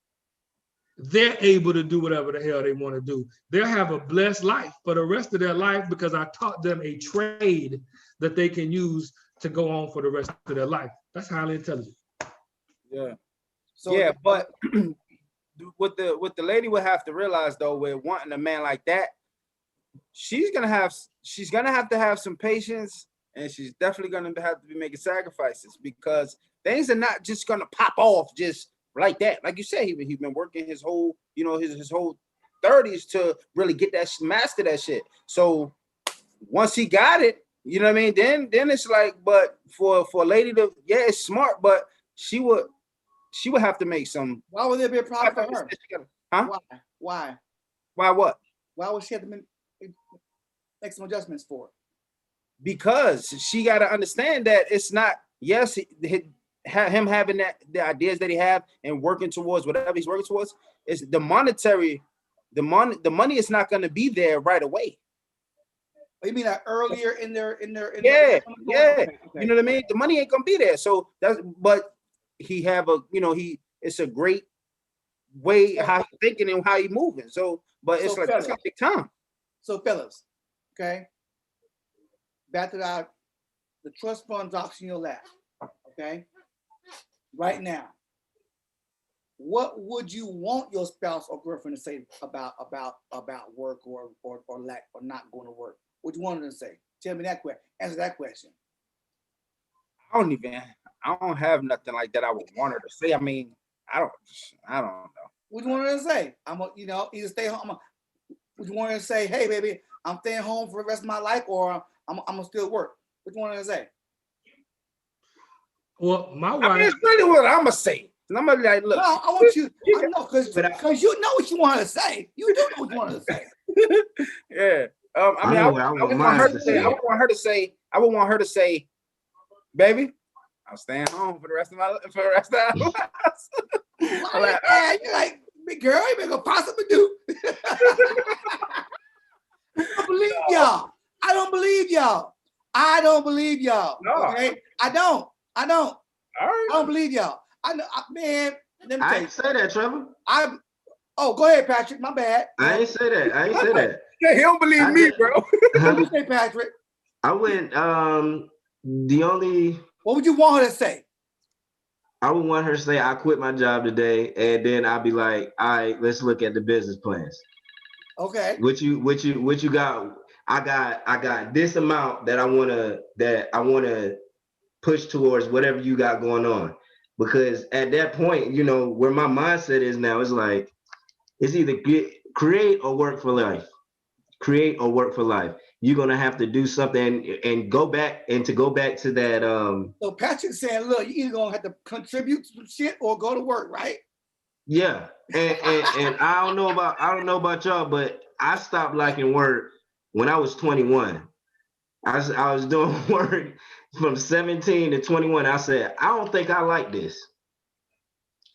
they're able to do whatever the hell they want to do. They'll have a blessed life for the rest of their life because I taught them a trade that they can use to go on for the rest of their life. That's highly intelligent. Yeah. So yeah, but what the lady would have to realize though, with wanting a man like that, she's gonna have to have some patience, and she's definitely gonna have to be making sacrifices, because things are not just gonna pop off just like that. Like you said, he's been working his whole, his whole 30s to really get that, master that shit. So once he got it, you know what I mean? Then it's like, but for a lady to, yeah, it's smart, but she would have to make some. Why would there be a problem for her? Huh? Why? Why what? Why would she have to make some adjustments for it? Because she got to understand that it's not, yes, him having the ideas that he have and working towards whatever he's working towards, is the monetary, the money is not going to be there right away. You mean that earlier in their yeah. Okay. You know what I mean? The money ain't gonna be there. So but he have a, it's a great way how he thinking and how he moving. So, but it's like, that's gonna take time. So fellas, okay, back to the trust fund drops in your lap, okay? Right now, what would you want your spouse or girlfriend to say about work or lack or not going to work? What you want them to say? Tell me that question. Answer that question. I don't have nothing like that I would want her to say. I mean, I don't know. What you want her to say? Either stay home. Would you want her to say, hey, baby, I'm staying home for the rest of my life, or I'm gonna still work? What you want her to say? Well, my wife. It's really what I'm gonna say. And I'm gonna be like, look. No, I want you. I know, because you know what you want her to say. You do know what you want her to say. Yeah. I would want her to say, baby, I'm staying home for the rest of our lives. You're like, big girl, you ain't gonna possibly do. I don't believe y'all. I don't believe y'all. No. Okay, I don't. All right. I don't believe y'all. Man. Let me I tell ain't say that, Trevor. Go ahead, Patrick. My bad. I ain't say that. Yeah, he don't believe me, bro. What you say, Patrick? I went. What would you want her to say? I would want her to say, I quit my job today, and then I'll be like, all right, let's look at the business plans. Okay. What you got? I got this amount that I wanna push towards whatever you got going on. Because at that point, where my mindset is now, is like, it's either create or work for life. Create or work for life. You're gonna have to do something and go back to that. So Patrick's saying, look, you either gonna have to contribute some shit or go to work, right? Yeah, and I don't know about y'all, but I stopped liking work when I was 21. I was doing work from 17 to 21. I said, I don't think I like this.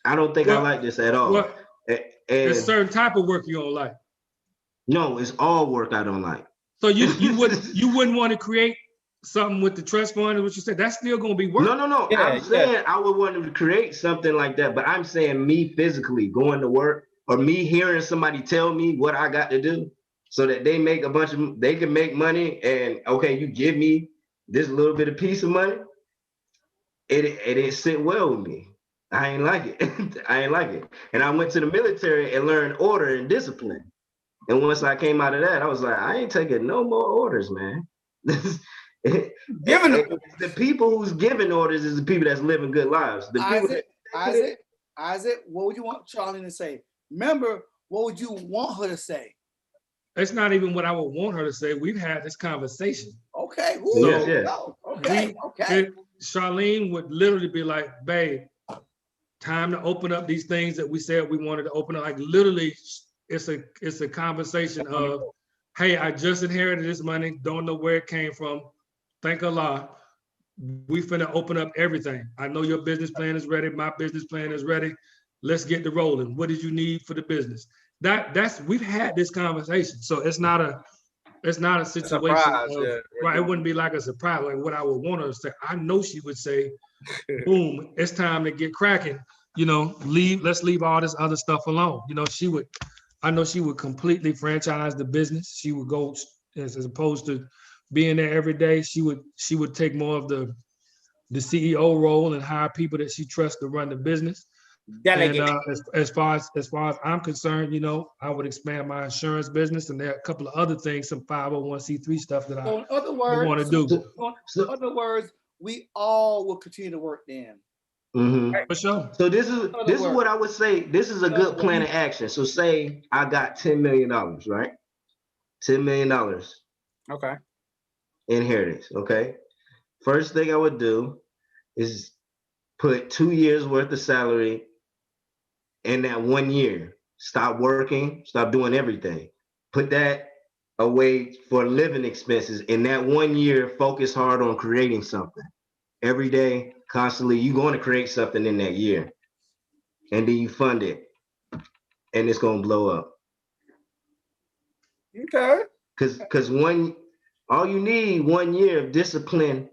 I don't think I like this at all. There's certain type of work you don't like. No, it's all work I don't like. So you wouldn't want to create something with the trust fund, what you said, that's still going to be work. No. Yeah, I'm saying I would want to create something like that, but I'm saying me physically going to work, or me hearing somebody tell me what I got to do so that they make they can make money, and okay, you give me this little bit of piece of money. It didn't sit well with me. I ain't like it. And I went to the military and learned order and discipline. And once I came out of that, I was like, I ain't taking no more orders, man. The people who's giving orders is the people that's living good lives. Isaac, what would you want Charlene to say? Remember, what would you want her to say? It's not even what I would want her to say. We've had this conversation. Okay. Yes. Okay. Charlene would literally be like, babe, time to open up these things that we said we wanted to open up. Like literally, it's a conversation of, hey, I just inherited this money, don't know where it came from. Thank Allah. We finna open up everything. I know your business plan is ready. My business plan is ready. Let's get the rolling. What did you need for the business? We've had this conversation. So it's not a situation surprise, right. It wouldn't be like a surprise. Like what I would want her to say. I know she would say, boom, it's time to get cracking. Let's leave all this other stuff alone. I know she would completely franchise the business. She would go, as opposed to being there every day, she would take more of the CEO role and hire people that she trusts to run the business. Delegate. And as far as I'm concerned, I would expand my insurance business, and there are a couple of other things, some 501c3 stuff that I want to do. In other words, we all will continue to work then. For sure. So this is what I would say. This is a good plan of action. So say I got $10 million, right? $10 million Okay. inheritance. Okay. First thing I would do is put 2 years worth of salary in that 1 year. Stop working, stop doing everything. Put that away for living expenses. In that 1 year, focus hard on creating something. Every day, constantly, you're going to create something in that year. And then you fund it. And it's going to blow up. Okay. Because all you need 1 year of discipline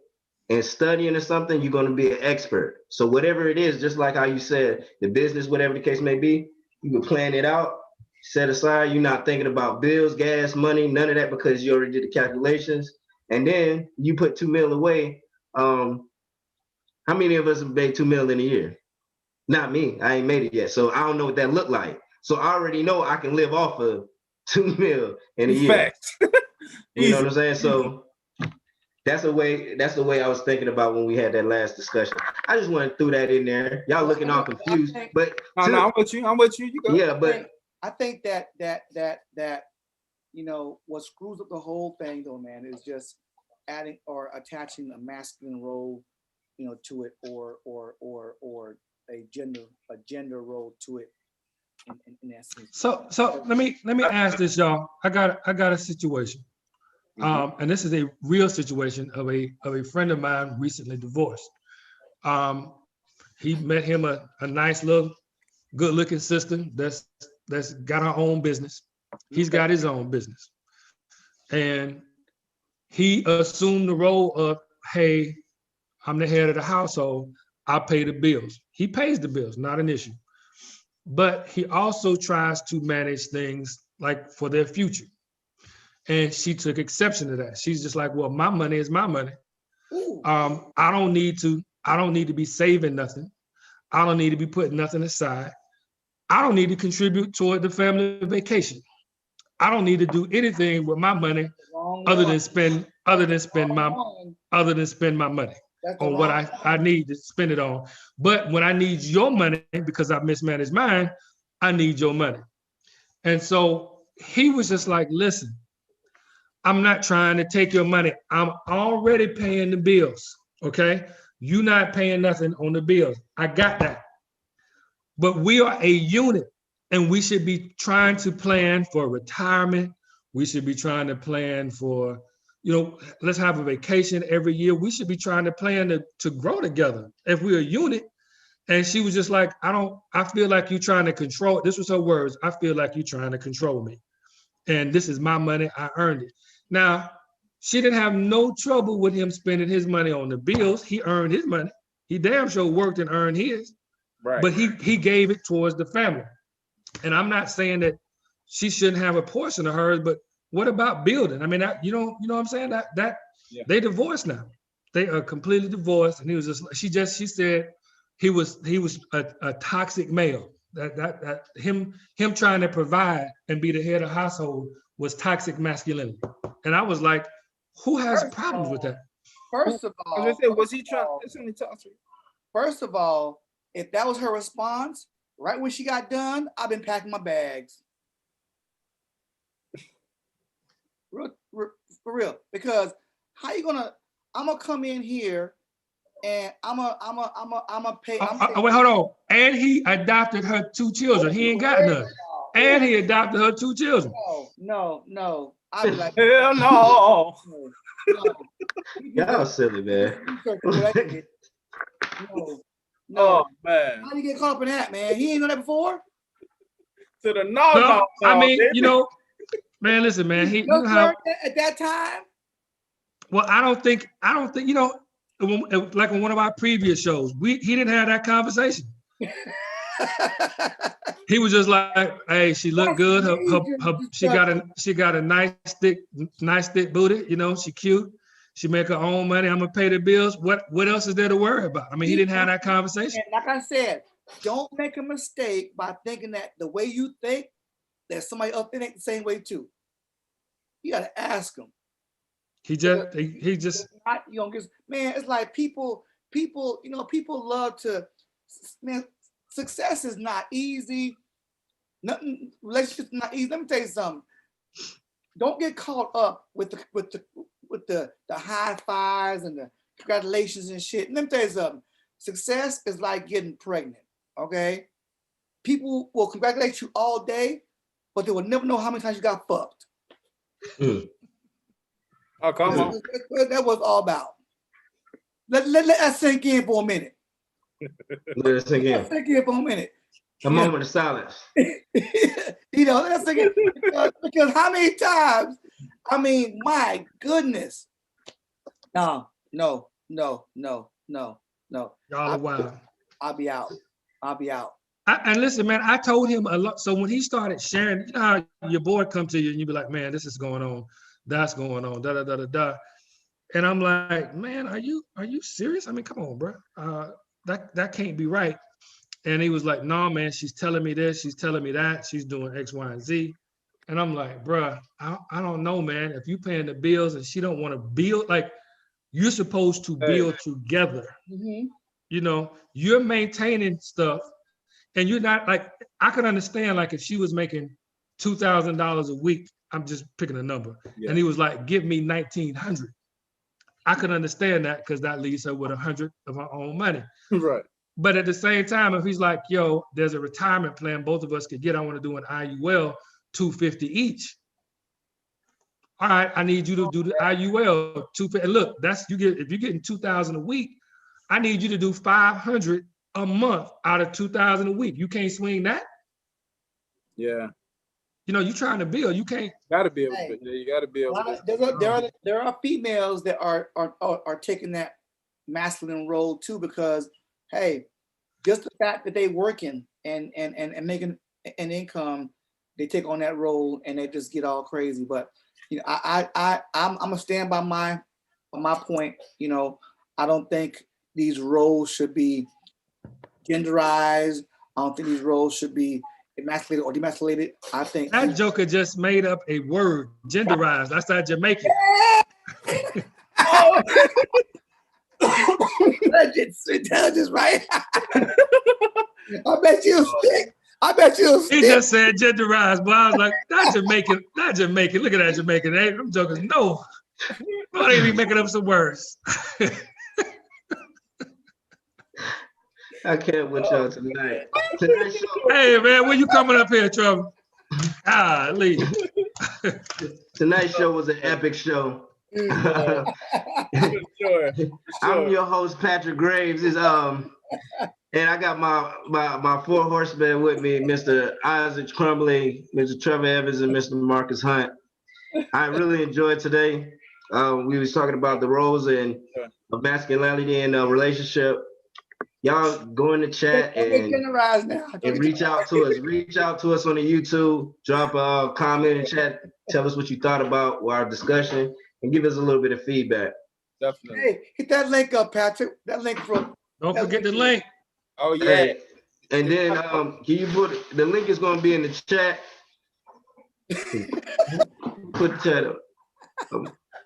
and studying or something, you're going to be an expert. So whatever it is, just like how you said, the business, whatever the case may be, you can plan it out, set aside. You're not thinking about bills, gas, money, none of that, because you already did the calculations. And then you put $2 million away. How many of us have made $2 million in a year? Not me. I ain't made it yet. So I don't know what that looked like. So I already know I can live off of $2 million in a year. Facts. You know what I'm saying? So that's the way I was thinking about when we had that last discussion. I just want to throw that in there. Y'all looking all confused, but no, I'm with you. You go. Yeah, but I think that what screws up the whole thing though, man, is just adding or attaching a masculine role, to it, or a gender role to it. In essence. So let me ask this, y'all. I got a situation. And this is a real situation of a friend of mine recently divorced. He met him a nice little good looking sister that's got her own business. He's got his own business. And he assumed the role of, hey, I'm the head of the household. I pay the bills. He pays the bills, not an issue. But he also tries to manage things like for their future. And she took exception to that. She's just like, well, my money is my money. I don't need to be saving nothing. I don't need to be putting nothing aside. I don't need to contribute toward the family vacation. I don't need to do anything with my money other than spend my money on what I need to spend it on. But when I need your money because I mismanaged mine, I need your money. And so he was just like, listen, I'm not trying to take your money. I'm already paying the bills, okay? You're not paying nothing on the bills. I got that. But we are a unit, and we should be trying to plan for retirement. We should be trying to plan for, let's have a vacation every year. We should be trying to plan to grow together if we're a unit. And she was just like, I feel like you're trying to control. This was her words. I feel like you're trying to control me. And this is my money. I earned it. Now, she didn't have no trouble with him spending his money on the bills. He earned his money. He damn sure worked and earned his. Right. But he gave it towards the family. And I'm not saying that she shouldn't have a portion of hers, but what about building? I mean, you know what I'm saying? That they divorced now. They are completely divorced. And he was just, she said he was a toxic male. That him trying to provide and be the head of household was toxic masculinity. And I was like, who has problems with that? First of all, was he trying? First of all, if that was her response, right when she got done, I've been packing my bags. For real, because how you gonna? I'm gonna come in here and I'm a pay. Wait, hold on. And he adopted her 2 children. He ain't got none. And he adopted her 2 children. No. I'd be like, hell no. Y'all silly, man. No. Oh man. How do you get caught up in that, man? He ain't know that before. To the no. I mean, man, listen, man. He at that time. Well, I don't think, like on one of our previous shows, he didn't have that conversation. He was just like, hey, she looked good. She got a nice thick booty. She cute. She make her own money. I'm gonna pay the bills. What else is there to worry about? I mean, he didn't have that conversation. Like I said, don't make a mistake by thinking that the way you think, that somebody else think the same way too. You gotta ask them. He just man, it's like people love to man, success is not easy. Nothing, relationships not easy. Let me tell you something. Don't get caught up with the high fives and the congratulations and shit. Let me tell you something. Success is like getting pregnant. Okay, people will congratulate you all day, but they will never know how many times you got fucked. Oh, come on. That was all about. Let that sink in for a minute. Let it sink in. Let sink in for a minute. A moment of silence. You know, let's sink in because how many times? I mean, my goodness. No. Y'all are wild. I'll be out. And listen, man, I told him a lot. So when he started sharing, you know how your boy come to you and you be like, man, this is going on, that's going on, da da da da da. And I'm like, man, are you serious? I mean, come on, bro. That can't be right. And he was like, no, man, she's telling me this, she's telling me that, she's doing X, Y, and Z. And I'm like, bro, I don't know, man. If you paying the bills and she don't want to build, like, you're supposed to build together. Mm-hmm. You know, you're maintaining stuff. And you're not like, I could understand like if she was making $2,000 a week, I'm just picking a number. Yeah. And he was like, give me 1,900. I could understand that because that leaves her with 100 of her own money. Right. But at the same time, if he's like, yo, there's a retirement plan both of us could get, I want to do an IUL, $250 each. All right, I need you to do the IUL, $250. And look, if you're getting $2,000 a week, I need you to do $500 a month out of $2,000 a week. You can't swing that. Yeah. You know, you're trying to build. You can't. Gotta be able to. You gotta be able to. There are females that are taking that masculine role too, because hey, just the fact that they working and making an income, they take on that role and they just get all crazy. But you know, I'm gonna stand by my point. You know, I don't think these roles should be genderized. I don't think these roles should be emasculated or demasculated. I think that joker just made up a word, genderized. That's that Jamaican. Oh, intelligence, right? I bet you stick. He just said genderized, but I was like, that Jamaican. Look at that Jamaican. Hey, them jokers, no. Why they be making up some words? I can't with y'all tonight. Hey man, when you coming up here, Trevor? Golly. Tonight's show was an epic show. Sure. I'm your host, Patrick Graves. And I got my four horsemen with me, Mr. Isaac Crumbly, Mr. Trevor Evans, and Mr. Marcus Hunt. I really enjoyed today. We was talking about the roles and of masculinity in a relationship. Y'all go in the chat and reach out to us. Reach out to us on the YouTube. Drop a comment in chat. Tell us what you thought about our discussion and give us a little bit of feedback. Definitely. Hey, hit that link up, Patrick. That link from. Don't forget the link. Oh yeah. Hey, and then can you put the link is going to be in the chat. Put the chat up.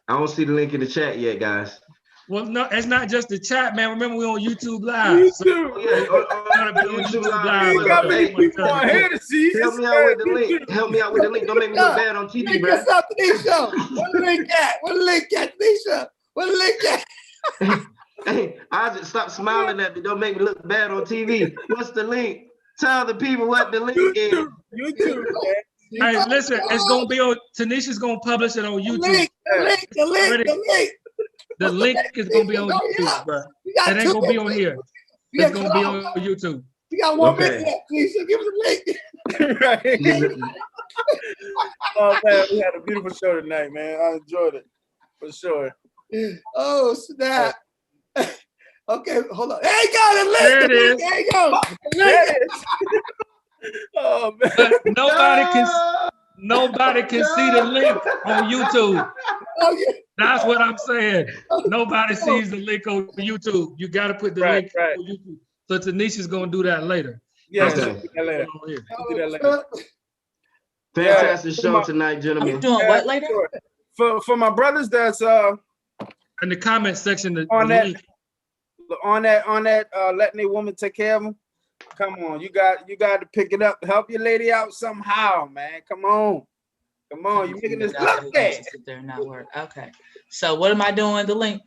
I don't see the link in the chat yet, guys. Well, no, it's not just the chat, man. Remember, we're on YouTube Live. So, YouTube Live. You got many people on here to see. Help me out with the link. Help me out with the link. Don't make me look bad on TV, bro. Where the link at? Where the link at, Tanisha? Where the link at? Hey, Isaac, stop smiling at me. Don't make me look bad on TV. What's the link? Tell the people what the link is. YouTube, man. Hey, listen, it's gonna be on. Tanisha's gonna publish it on YouTube. The link. The link is gonna be on YouTube, bro. It ain't gonna be on here. It's gonna be on YouTube. You got one minute left, Tanisha. Give us a link. Right. Oh man, we had a beautiful show tonight, man. I enjoyed it for sure. Oh snap! Okay, hold on. There you go. The link. There it is. There you go. There it is. Oh man. But nobody can see the link on YouTube. Oh, yeah. That's what I'm saying. Nobody sees the link on YouTube. You got to put the link on YouTube. So Tanisha's gonna do that later. Yeah, okay. do that later. Fantastic show tonight, gentlemen. I'm doing what later? For my brothers that's in the comment section, the on that link. on that letting a woman take care of them. Come on, you got to pick it up. Help your lady out somehow, man. Come on. You're making this look bad. Sit there and not work. Okay. So what am I doing? The link.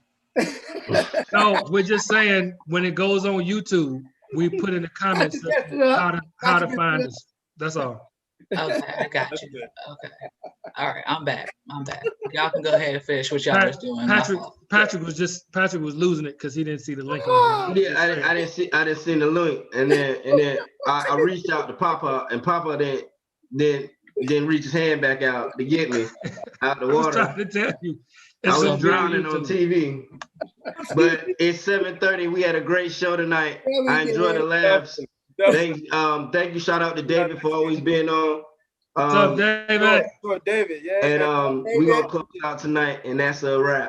No, we're just saying when it goes on YouTube, we put in the comments how to find us. That's all. Okay, I got you. Okay. All right, I'm back. Y'all can go ahead and finish what y'all was doing. Patrick was losing it because he didn't see the link. Yeah, I didn't see the link, and then I reached out to Papa, and Papa didn't reach his hand back out to get me out the water. I was trying to tell you. I was drowning on TV. But it's 7:30. We had a great show tonight. I enjoyed the laughs. Thank you. Shout out to David for always being on. What's up, David? David, yeah. And we're gonna close out tonight, and that's a wrap.